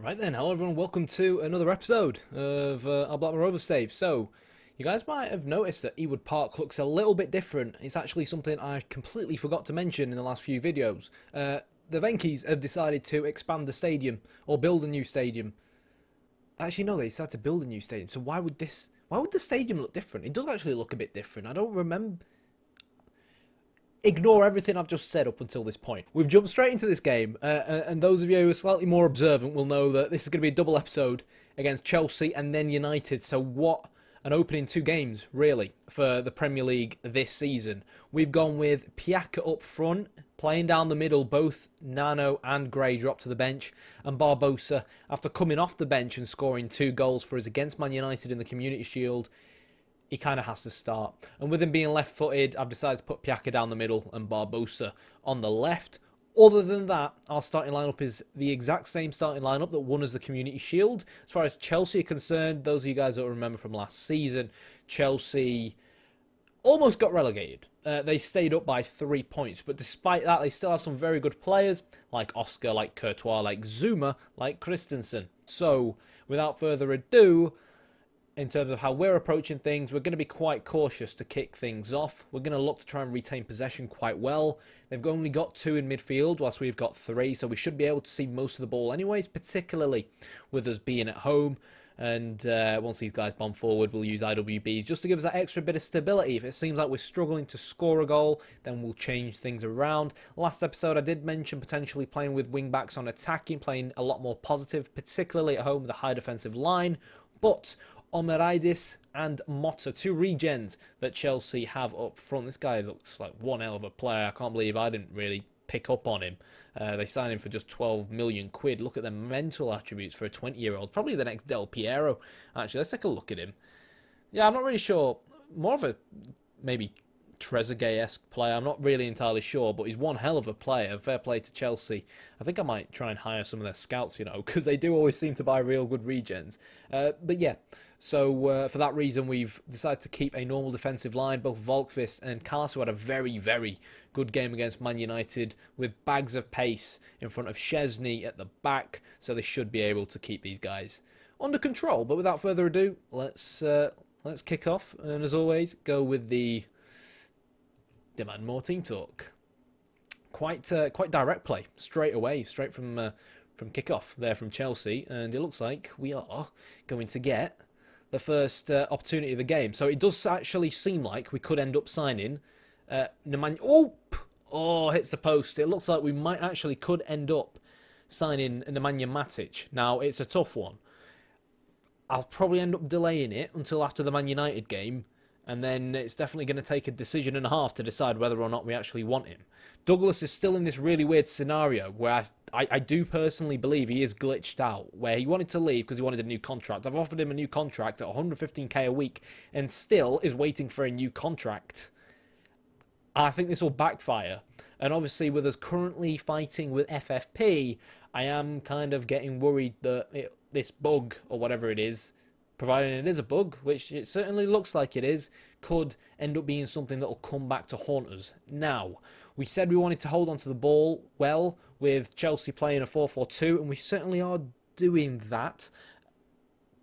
Right then, hello everyone, welcome to another episode of our Blackburn Rovers save. So, you guys might have noticed that Ewood Park looks a little bit different. It's actually something I completely forgot to mention in the last few videos. The Venkies have decided to expand the stadium, or build a new stadium. Actually, no, they decided to build a new stadium, so why would the stadium look different? It does actually look a bit different. I don't remember. Ignore everything I've just said up until this point. We've jumped straight into this game, and those of you who are slightly more observant will know that this is going to be a double episode against Chelsea and then United. So what an opening two games, really, for the Premier League this season. We've gone with Piaka up front, playing down the middle. Both Nano and Gray dropped to the bench, and Barbosa, after coming off the bench and scoring 2 goals for us against Man United in the Community Shield, he kind of has to start. And with him being left-footed, I've decided to put Piaka down the middle and Barbosa on the left. Other than that, our starting lineup is the exact same starting lineup that won us the Community Shield. As far as Chelsea are concerned, those of you guys that remember from last season, Chelsea almost got relegated. They stayed up by 3 points, but despite that, they still have some very good players, like Oscar, like Courtois, like Zuma, like Christensen. So, without further ado, in terms of how we're approaching things, we're going to be quite cautious to kick things off. We're going to look to try and retain possession quite well. They've only got 2 in midfield, whilst we've got 3, so we should be able to see most of the ball anyways, particularly with us being at home. And once these guys bomb forward, we'll use IWBs just to give us that extra bit of stability. If it seems like we're struggling to score a goal, then we'll change things around. Last episode, I did mention potentially playing with wing-backs on attacking, playing a lot more positive, particularly at home with a high defensive line. But Omeraidis and Motta, 2 regens that Chelsea have up front. This guy looks like one hell of a player. I can't believe I didn't really pick up on him. They signed him for just 12 million quid. Look at the mental attributes for a 20-year-old. Probably the next Del Piero. Actually, let's take a look at him. Yeah, I'm not really sure. More of a maybe Trezeguet-esque player. I'm not really entirely sure, but he's one hell of a player. Fair play to Chelsea. I think I might try and hire some of their scouts, because they do always seem to buy real good regens. But yeah, so for that reason, we've decided to keep a normal defensive line. Both Volkvist and Callas, who had a very, very good game against Man United, with bags of pace in front of Szczesny at the back, so they should be able to keep these guys under control. But without further ado, let's kick off, and as always, go with the demand more team talk. Quite direct play straight away, straight from kickoff there from Chelsea, and it looks like we are going to get the first opportunity of the game. So it does actually seem like we could end up signing Nemanja. Oh, hits the post. It looks like we might actually could end up signing Nemanja Matic. Now it's a tough one. I'll probably end up delaying it until after the Man United game, and then it's definitely going to take a decision and a half to decide whether or not we actually want him. Douglas is still in this really weird scenario where I do personally believe he is glitched out, where he wanted to leave because he wanted a new contract. I've offered him a new contract at 115k a week and still is waiting for a new contract. I think this will backfire. And obviously with us currently fighting with FFP, I am kind of getting worried that this bug, or whatever it is, providing it is a bug, which it certainly looks like it is, could end up being something that will come back to haunt us. Now, we said we wanted to hold onto the ball well with Chelsea playing a 4-4-2, and we certainly are doing that.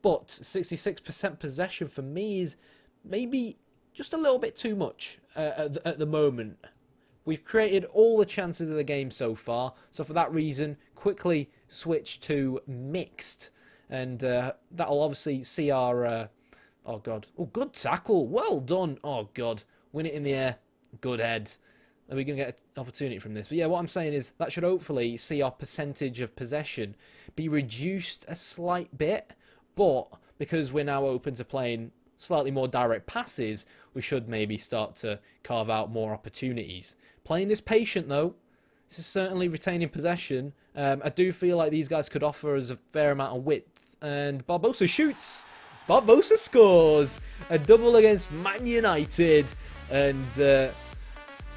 But 66% possession for me is maybe just a little bit too much at the moment. We've created all the chances of the game so far, so for that reason, quickly switch to mixed. And that'll obviously see our... oh, God. Oh, good tackle. Well done. Oh, God. Win it in the air. Good head. Are we going to get an opportunity from this? But yeah, what I'm saying is that should hopefully see our percentage of possession be reduced a slight bit. But because we're now open to playing slightly more direct passes, we should maybe start to carve out more opportunities. Playing this patient, though. This is certainly retaining possession. I do feel like these guys could offer us a fair amount of width. And Barbosa shoots. Barbosa scores. A double against Man United. And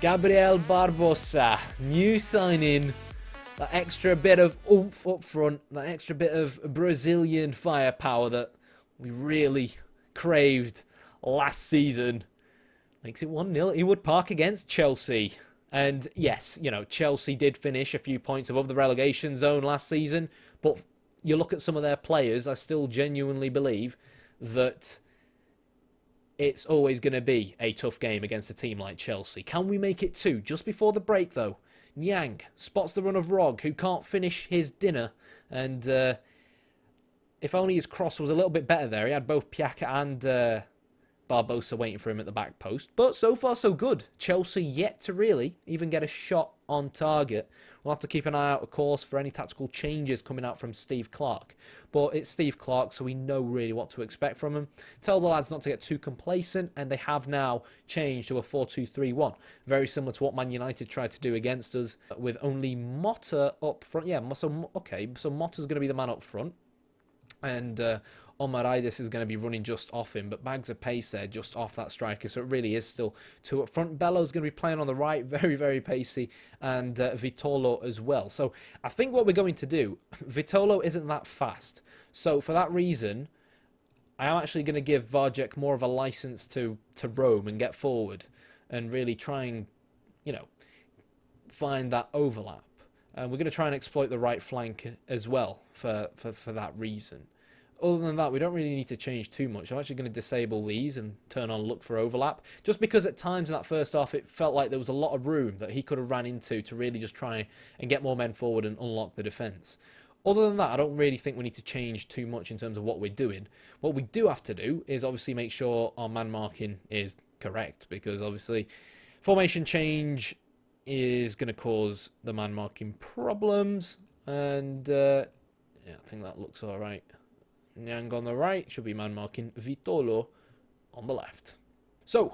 Gabriel Barbosa, new signing. That extra bit of oomph up front. That extra bit of Brazilian firepower that we really craved last season. Makes it 1-0 Ewood Park against Chelsea. And yes, Chelsea did finish a few points above the relegation zone last season, but you look at some of their players, I still genuinely believe that it's always going to be a tough game against a team like Chelsea. Can we make it 2? Just before the break, though, Nyang spots the run of Rog, who can't finish his dinner. And if only his cross was a little bit better there. He had both Piaka and Barbosa waiting for him at the back post. But so far, so good. Chelsea yet to really even get a shot on target. We'll have to keep an eye out, of course, for any tactical changes coming out from Steve Clarke. But it's Steve Clarke, so we know really what to expect from him. Tell the lads not to get too complacent, and they have now changed to a 4-2-3-1. Very similar to what Man United tried to do against us, with only Motta up front. Yeah, so Motta's going to be the man up front. And Omaridis is going to be running just off him, but bags of pace there just off that striker, so it really is still 2 up front. Bello's going to be playing on the right, very, very pacey, and Vitolo as well. So I think what we're going to do, Vitolo isn't that fast, so for that reason, I am actually going to give Varjek more of a license to roam and get forward, and really try and, find that overlap. And we're going to try and exploit the right flank as well for that reason. Other than that, we don't really need to change too much. I'm actually going to disable these and turn on look for overlap. Just because at times in that first half, it felt like there was a lot of room that he could have ran into to really just try and get more men forward and unlock the defence. Other than that, I don't really think we need to change too much in terms of what we're doing. What we do have to do is obviously make sure our man marking is correct, because obviously formation change is going to cause the man marking problems, and yeah, I think that looks all right. Nyang on the right, should be man marking Vitolo on the left. So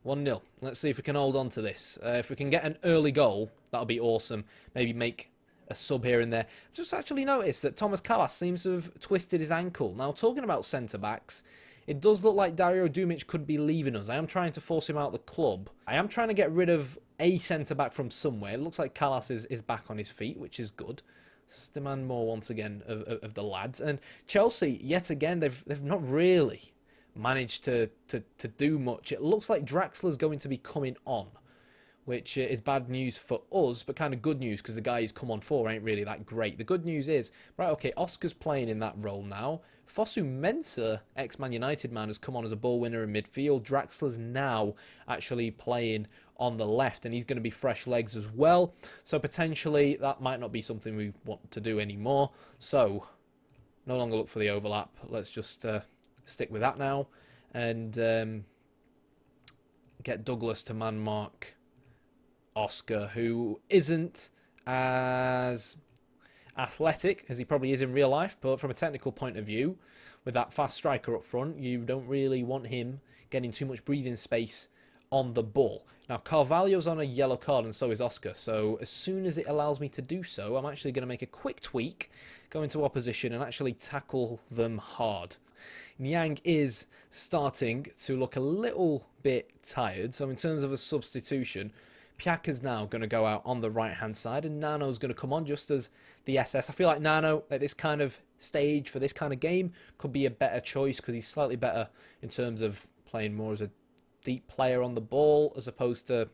1-0. Let's see if we can hold on to this. If we can get an early goal, that'll be awesome. Maybe make a sub here and there. I've just actually noticed that Thomas Callas seems to have twisted his ankle. Now, talking about centre-backs, it does look like Dario Dumic could be leaving us. I am trying to force him out of the club. I am trying to get rid of a centre-back from somewhere. It looks like Callas is back on his feet, which is good. Let's demand more once again of the lads. And Chelsea, yet again, they've not really managed to do much. It looks like Draxler's going to be coming on, which is bad news for us, but kind of good news because the guy he's come on for ain't really that great. The good news is, right, okay, Oscar's playing in that role now. Fosu Mensah, ex-Man United man, has come on as a ball winner in midfield. Draxler's now actually playing on the left, and he's going to be fresh legs as well. So potentially that might not be something we want to do anymore. So no longer look for the overlap. Let's just stick with that now, and get Douglas to man mark Oscar, who isn't as athletic as he probably is in real life, but from a technical point of view, with that fast striker up front, you don't really want him getting too much breathing space on the ball. Now, Carvalho's on a yellow card, and so is Oscar, so as soon as it allows me to do so, I'm actually going to make a quick tweak, go into opposition, and actually tackle them hard. Nyang is starting to look a little bit tired, so in terms of a substitution, Piaka's now going to go out on the right-hand side, and Nano's going to come on just as the SS. I feel like Nano, at this kind of stage, for this kind of game, could be a better choice because he's slightly better in terms of playing more as a deep player on the ball as opposed to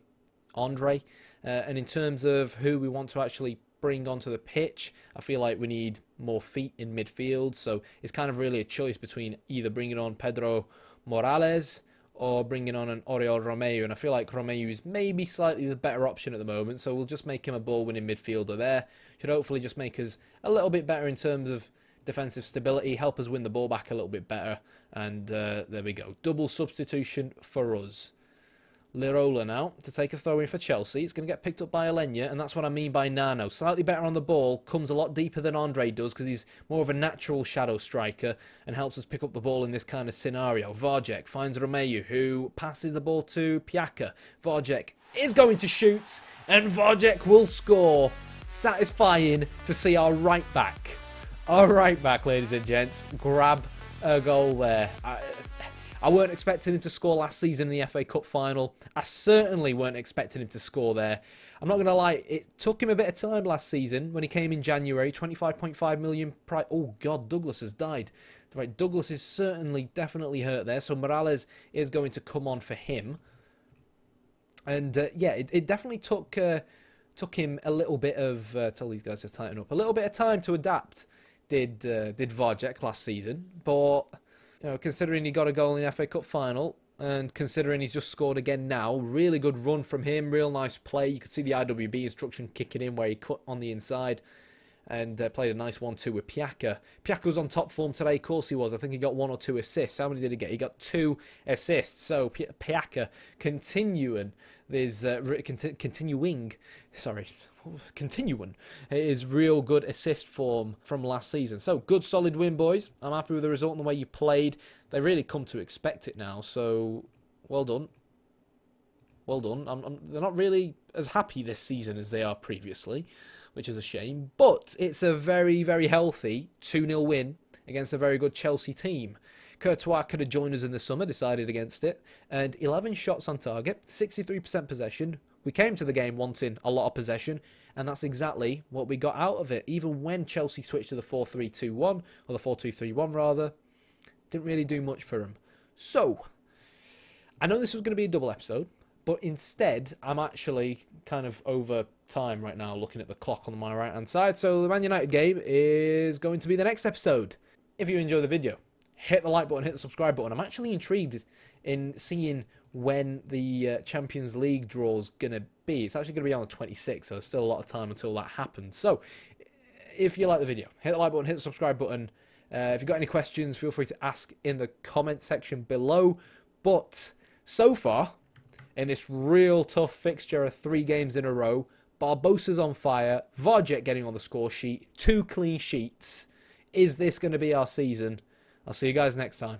Andre. And in terms of who we want to actually bring onto the pitch, I feel like we need more feet in midfield. So it's kind of really a choice between either bringing on Pedro Morales or bringing on an Oriol Romeu, and I feel like Romeu is maybe slightly the better option at the moment, so we'll just make him a ball-winning midfielder there. Should hopefully just make us a little bit better in terms of defensive stability, help us win the ball back a little bit better, and there we go. Double substitution for us. Lirola now to take a throw in for Chelsea. It's going to get picked up by Alenya, and that's what I mean by Nano. Slightly better on the ball, comes a lot deeper than Andre does because he's more of a natural shadow striker and helps us pick up the ball in this kind of scenario. Varjek finds Romeu, who passes the ball to Piaka. Varjek is going to shoot, and Varjek will score. Satisfying to see our right back, ladies and gents, grab a goal there. I weren't expecting him to score last season in the FA Cup final. I certainly weren't expecting him to score there. I'm not going to lie, it took him a bit of time last season when he came in January. 25.5 million price. Oh, God, Douglas has died. Right, Douglas is certainly, definitely hurt there. So Morales is going to come on for him. And, yeah, it definitely took him a little bit of... tell these guys to tighten up. A little bit of time to adapt did Varjek last season. But considering he got a goal in the FA Cup final, and considering he's just scored again now, really good run from him, real nice play. You could see the IWB instruction kicking in where he cut on the inside and played a nice 1-2 with Piaka. Piaka was on top form today, of course he was. I think he got 1 or 2 assists. How many did he get? He got 2 assists. So Piaka continuing his real good assist form from last season. So good solid win, boys. I'm happy with the result and the way you played. They really come to expect it now, so well done. Well done. They're not really as happy this season as they are previously, which is a shame. But it's a very, very healthy 2-0 win against a very good Chelsea team. Courtois could have joined us in the summer, decided against it. And 11 shots on target, 63% possession. We came to the game wanting a lot of possession, and that's exactly what we got out of it. Even when Chelsea switched to the 4-3-2-1, or the 4-2-3-1 rather, didn't really do much for them. So, I know this was going to be a double episode, but instead, I'm actually kind of over time right now looking at the clock on my right-hand side. So the Man United game is going to be the next episode. If you enjoy the video, hit the like button, hit the subscribe button. I'm actually intrigued in seeing when the Champions League draw is going to be. It's actually going to be on the 26th, so there's still a lot of time until that happens. So if you like the video, hit the like button, hit the subscribe button. If you've got any questions, feel free to ask in the comment section below. But so far, in this real tough fixture of 3 games in a row, Barbosa's on fire, Varjek getting on the score sheet, 2 clean sheets. Is this going to be our season? I'll see you guys next time.